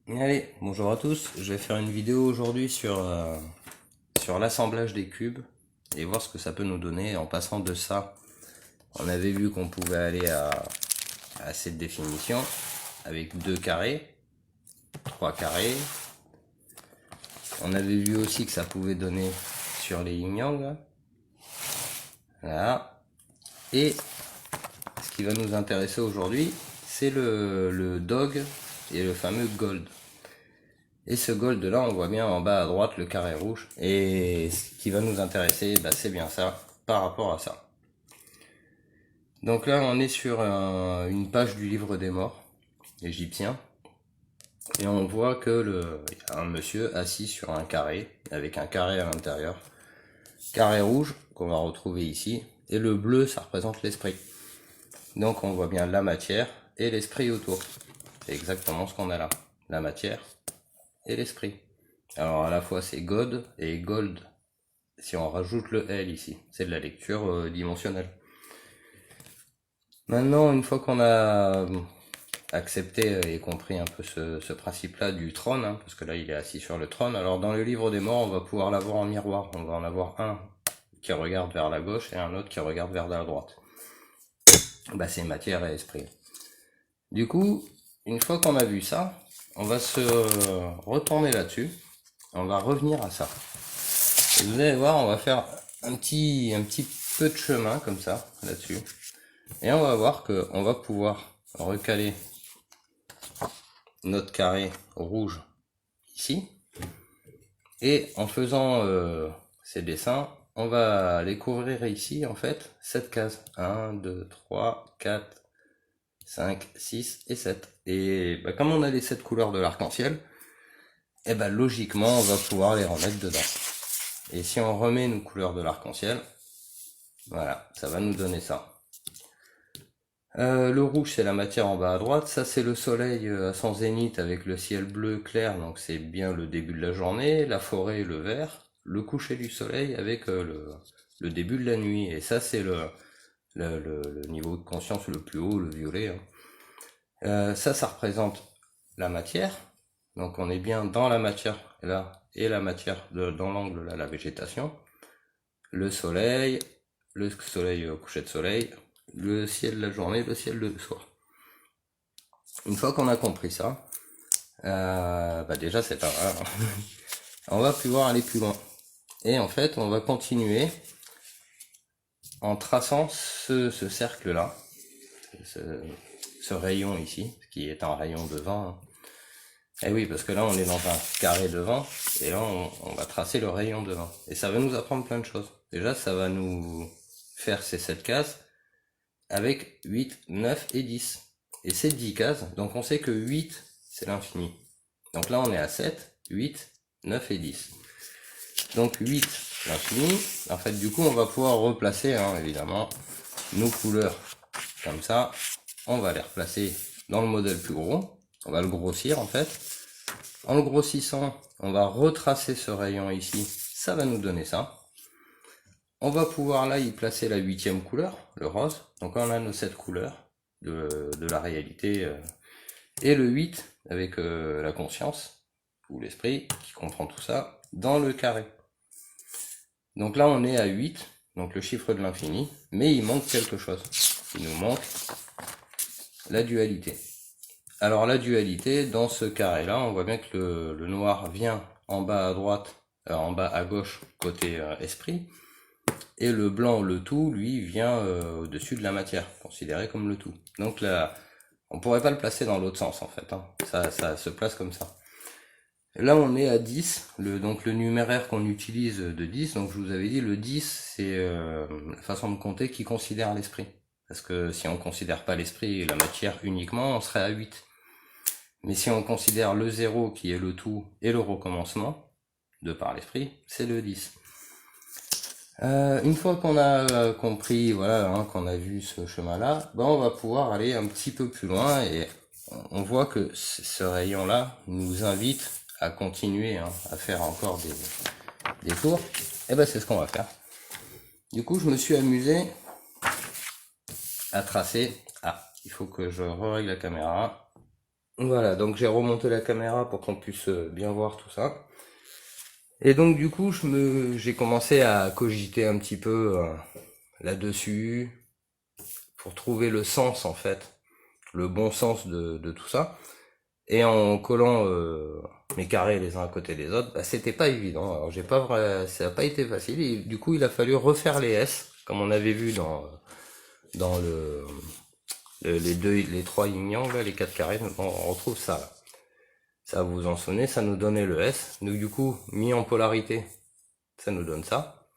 Allez, bonjour à tous. Je vais faire une vidéo aujourd'hui sur l'assemblage des cubes et voir ce que ça peut nous donner en passant de ça. On avait vu qu'on pouvait aller à cette définition avec 2 carrés, 3 carrés. On avait vu aussi que ça pouvait donner sur les yin-yang. Voilà. Et ce qui va nous intéresser aujourd'hui, c'est le dog et le fameux gold. Et ce gold là, on voit bien en bas à droite le carré rouge. Et ce qui va nous intéresser, c'est bien ça, par rapport à ça. Donc là, on est sur une page du livre des morts égyptien. Et on voit que il y a un monsieur assis sur un carré, avec un carré à l'intérieur. Carré rouge, qu'on va retrouver ici. Et le bleu, ça représente l'esprit. Donc on voit bien la matière et l'esprit autour. C'est exactement ce qu'on a là. La matière et l'esprit. Alors à la fois c'est God et Gold. Si on rajoute le L ici, c'est de la lecture dimensionnelle. Maintenant, une fois qu'on a accepté et compris un peu ce principe-là du trône, parce que là il est assis sur le trône, alors dans le livre des morts, on va pouvoir l'avoir en miroir. On va en avoir un qui regarde vers la gauche et un autre qui regarde vers la droite. C'est matière et esprit. Du coup, une fois qu'on a vu ça, on va se retourner là-dessus. On va revenir à ça. Et vous allez voir, on va faire un petit peu de chemin comme ça, là-dessus. Et on va voir qu'on va pouvoir recaler notre carré rouge ici. Et en faisant ces dessins, on va aller couvrir ici, en fait, 7 cases. 1, 2, 3, 4, 5, 6 et 7. Et comme on a les 7 couleurs de l'arc-en-ciel, logiquement, on va pouvoir les remettre dedans. Et si on remet nos couleurs de l'arc-en-ciel, voilà, ça va nous donner ça. Le rouge, c'est la matière en bas à droite. Ça, c'est le soleil à son zénith avec le ciel bleu clair, donc c'est bien le début de la journée. La forêt, le vert. Le coucher du soleil avec le début de la nuit. Et ça, c'est le niveau de conscience le plus haut, le violet. Ça représente la matière. Donc on est bien dans la matière là, et la matière dans l'angle là, la végétation. Le soleil au coucher de soleil, le ciel de la journée, le ciel de soir. Une fois qu'on a compris ça, déjà c'est pas mal. On va pouvoir aller plus loin. Et en fait, on va continuer en traçant ce cercle-là, ce rayon ici, qui est un rayon de 20. Et oui, parce que là, on est dans un carré de 20, et là, on va tracer le rayon de 20. Et ça va nous apprendre plein de choses. Déjà, ça va nous faire ces 7 cases avec 8, 9 et 10. Et c'est 10 cases, donc on sait que 8, c'est l'infini. Donc là, on est à 7, 8, 9 et 10. Donc 8, l'infini. En fait, du coup, on va pouvoir replacer, évidemment, nos couleurs comme ça. On va les replacer dans le modèle plus gros. On va le grossir, en fait. En le grossissant, on va retracer ce rayon ici. Ça va nous donner ça. On va pouvoir là y placer la 8e couleur, le rose. Donc on a nos 7 couleurs de la réalité. Et le 8 avec la conscience, ou l'esprit, qui comprend tout ça, dans le carré. Donc là on est à 8, donc le chiffre de l'infini, mais il manque quelque chose. Il nous manque la dualité. Alors la dualité, dans ce carré-là, on voit bien que le noir vient en bas à droite, en bas à gauche, côté esprit, et le blanc, le tout, lui, vient au-dessus de la matière, considéré comme le tout. Donc là, on pourrait pas le placer dans l'autre sens en fait, ça se place comme ça. Là on est à 10, donc le numéraire qu'on utilise de 10, donc je vous avais dit le 10 c'est la façon de compter qui considère l'esprit. Parce que si on considère pas l'esprit et la matière uniquement, on serait à 8. Mais si on considère le 0 qui est le tout et le recommencement, de par l'esprit, c'est le 10. Une fois qu'on a compris, voilà, qu'on a vu ce chemin-là, on va pouvoir aller un petit peu plus loin et on voit que ce rayon-là nous invite à continuer à faire encore des tours. Et c'est ce qu'on va faire. Du coup, je me suis amusé à tracer. Ah, il faut que je règle la caméra. Voilà, donc j'ai remonté la caméra pour qu'on puisse bien voir tout ça. Et donc du coup, j'ai commencé à cogiter un petit peu là-dessus pour trouver le sens en fait, le bon sens de tout ça. Et en collant mes carrés les uns à côté des autres, bah, c'était pas évident. Alors ça n'a pas été facile. Et du coup, il a fallu refaire les S, comme on avait vu dans les trois yin-yang, là, les quatre carrés. On retrouve ça là. Ça, vous vous en souvenez, ça nous donnait le S. Donc du coup, mis en polarité, ça nous donne ça.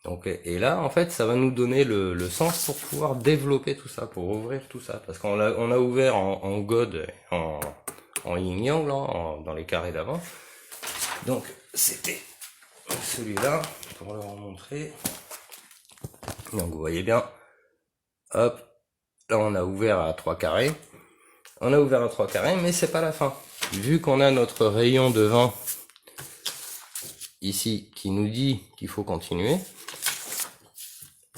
Donc, et là, en fait, ça va nous donner le sens pour pouvoir développer tout ça, pour ouvrir tout ça. Parce on a ouvert en God, en yin-yang, là, dans les carrés d'avant. Donc, c'était celui-là, pour le remontrer. Donc, vous voyez bien. Hop, là, on a ouvert à 3 carrés. On a ouvert à 3 carrés, mais c'est pas la fin. Vu qu'on a notre rayon de 20 ici, qui nous dit qu'il faut continuer,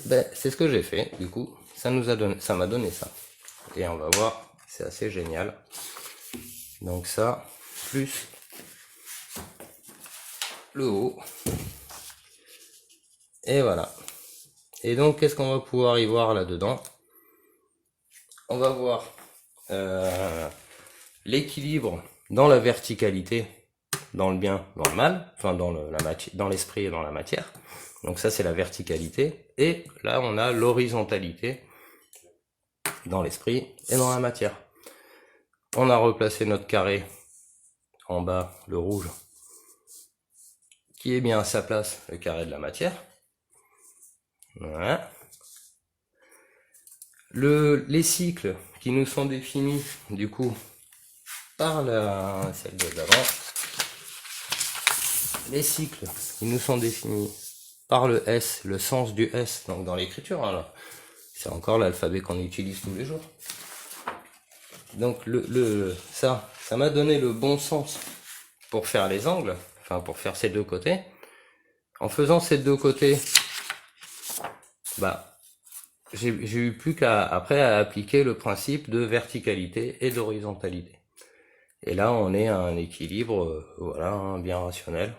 ben, c'est ce que j'ai fait. Du coup, ça m'a donné ça. Et on va voir, c'est assez génial. Donc ça, plus le haut. Et voilà. Et donc, qu'est-ce qu'on va pouvoir y voir là-dedans? On va voir l'équilibre dans la verticalité, dans le bien, dans le mal, enfin dans l'esprit et dans la matière. Donc ça, c'est la verticalité. Et là, on a l'horizontalité dans l'esprit et dans la matière. On a replacé notre carré en bas, le rouge, qui est bien à sa place, le carré de la matière. Voilà. Les cycles qui nous sont définis, du coup, par celle de l'avant, les cycles qui nous sont définis par le S, le sens du S, donc dans l'écriture, hein, c'est encore l'alphabet qu'on utilise tous les jours. Donc ça m'a donné le bon sens pour faire les angles, enfin pour faire ces deux côtés. En faisant ces deux côtés, bah j'ai eu plus qu'à après à appliquer le principe de verticalité et d'horizontalité. Et là on est à un équilibre, voilà, hein, bien rationnel.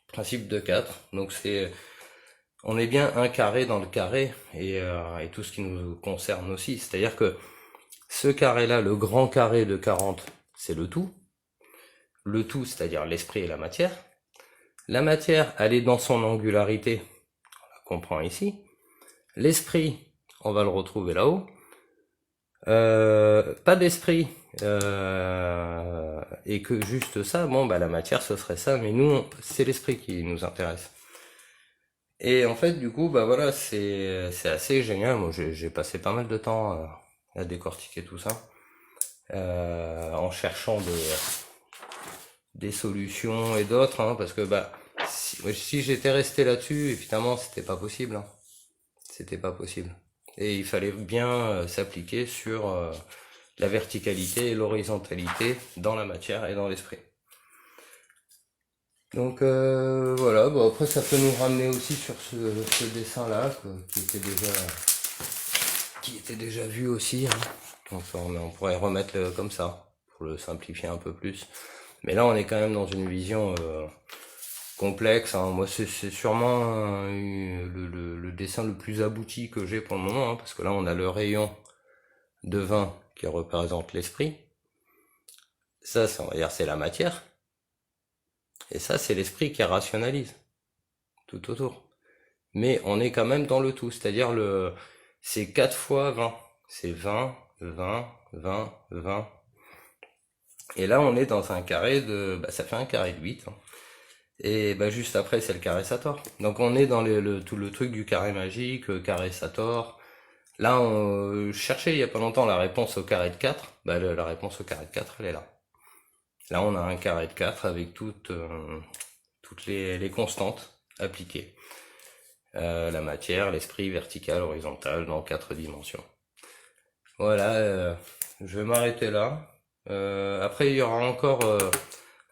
Principe de 4. Donc on est bien un carré dans le carré et tout ce qui nous concerne aussi. C'est-à-dire que ce carré-là, le grand carré de 40, c'est le tout. Le tout, c'est-à-dire l'esprit et la matière. La matière, elle est dans son angularité, on la comprend ici. L'esprit, on va le retrouver là-haut. Pas d'esprit, et que juste ça, bon, bah la matière, ce serait ça, mais nous, c'est l'esprit qui nous intéresse. Et en fait, du coup, bah voilà, c'est assez génial. Moi, j'ai passé pas mal de temps à décortiquer tout ça, en cherchant des solutions et d'autres, hein, parce que bah si j'étais resté là-dessus, évidemment, c'était pas possible. Hein. C'était pas possible. Et il fallait bien s'appliquer sur la verticalité et l'horizontalité dans la matière et dans l'esprit. Donc voilà, bon, après ça peut nous ramener aussi sur ce dessin-là, qui était déjà vu aussi. Hein. Donc on pourrait remettre comme ça, pour le simplifier un peu plus. Mais là on est quand même dans une vision complexe. Hein. Moi c'est sûrement le dessin le plus abouti que j'ai pour le moment, hein, parce que là on a le rayon de 20 qui représente l'esprit. Ça, on va dire, c'est la matière. Et ça, c'est l'esprit qui rationalise tout autour. Mais on est quand même dans le tout, c'est-à-dire c'est 4 fois 20. C'est 20, 20, 20, 20. Et là, on est dans un carré ça fait un carré de 8. Hein. Et bah, juste après, c'est le carré Sator. Donc on est dans tout le truc du carré magique, carré Sator. Là, on cherchait il y a pas longtemps la réponse au carré de 4. Bah, la réponse au carré de 4, elle est là. Là, on a un carré de 4 avec toutes les constantes appliquées. La matière, l'esprit, vertical, horizontal, dans 4 dimensions. Voilà, je vais m'arrêter là. Après, il y aura encore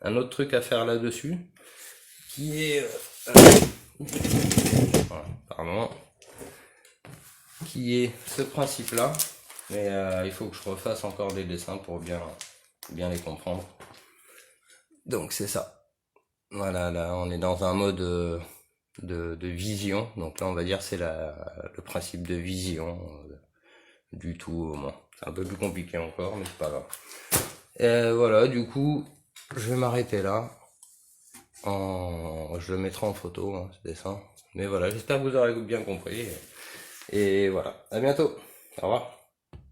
un autre truc à faire là-dessus, qui est... pardon. Qui est ce principe-là. Mais il faut que je refasse encore des dessins pour bien bien les comprendre. Donc c'est ça. Voilà, là on est dans un mode de vision. Donc là on va dire c'est le principe de vision du tout au moins. C'est un peu plus compliqué encore, mais c'est pas grave. Voilà, du coup, je vais m'arrêter là. Je le mettrai en photo, hein, ce dessin. Mais voilà, j'espère que vous aurez bien compris. Et voilà, à bientôt. Au revoir.